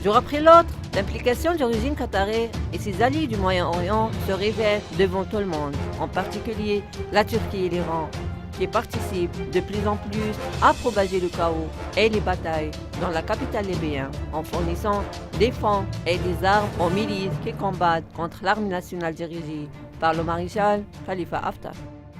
Jour après l'autre, l'implication du régime qatarais et ses alliés du Moyen-Orient se révèle devant tout le monde, en particulier la Turquie et l'Iran, qui participent de plus en plus à propager le chaos et les batailles dans la capitale libyen, en fournissant des fonds et des armes aux milices qui combattent contre l'armée nationale dirigée par le maréchal Khalifa Haftar.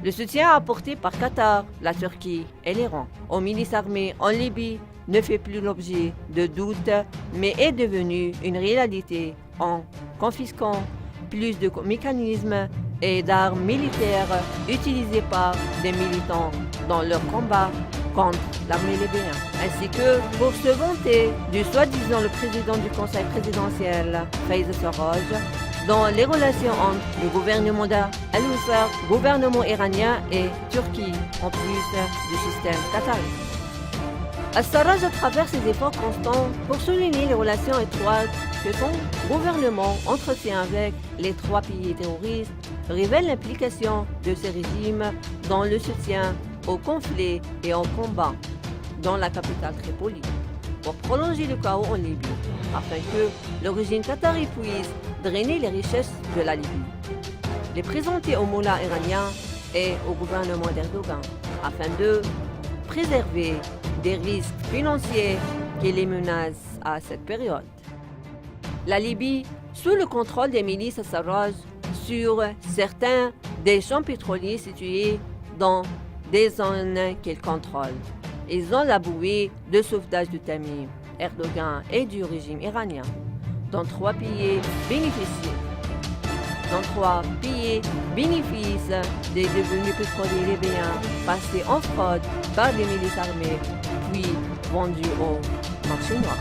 Le soutien apporté par Qatar, la Turquie et l'Iran aux milices armées en Libye ne fait plus l'objet de doutes, mais est devenu une réalité en confisquant plus de mécanismes et d'armes militaires utilisés par des militants dans leur combat contre l'armée libyenne, ainsi que pour se vanter du soi-disant le président du conseil présidentiel, Fayez Sarraj, dans les relations entre le gouvernement d'Al-Assad, gouvernement iranien et Turquie, en plus du système qatari. Al-Sarraj, à travers ses efforts constants pour souligner les relations étroites que son gouvernement entretient avec les trois pays terroristes, révèle l'implication de ces régimes dans le soutien au conflit et au combat dans la capitale Tripoli, pour prolonger le chaos en Libye, afin que le régime qatari puisse drainer les richesses de la Libye, les présenter aux mollahs iraniens et au gouvernement d'Erdogan, afin de préserver des risques financiers qui les menacent à cette période. La Libye, sous le contrôle des milices Sarraj, sur certains des champs pétroliers situés dans des zones qu'ils contrôlent. Ils ont la bouée de sauvetage de Tamim, Erdogan et du régime iranien, dont trois pays bénéficient des devenus pétroliers libyens passés en fraude par des milices armées, puis vendus au marché noir.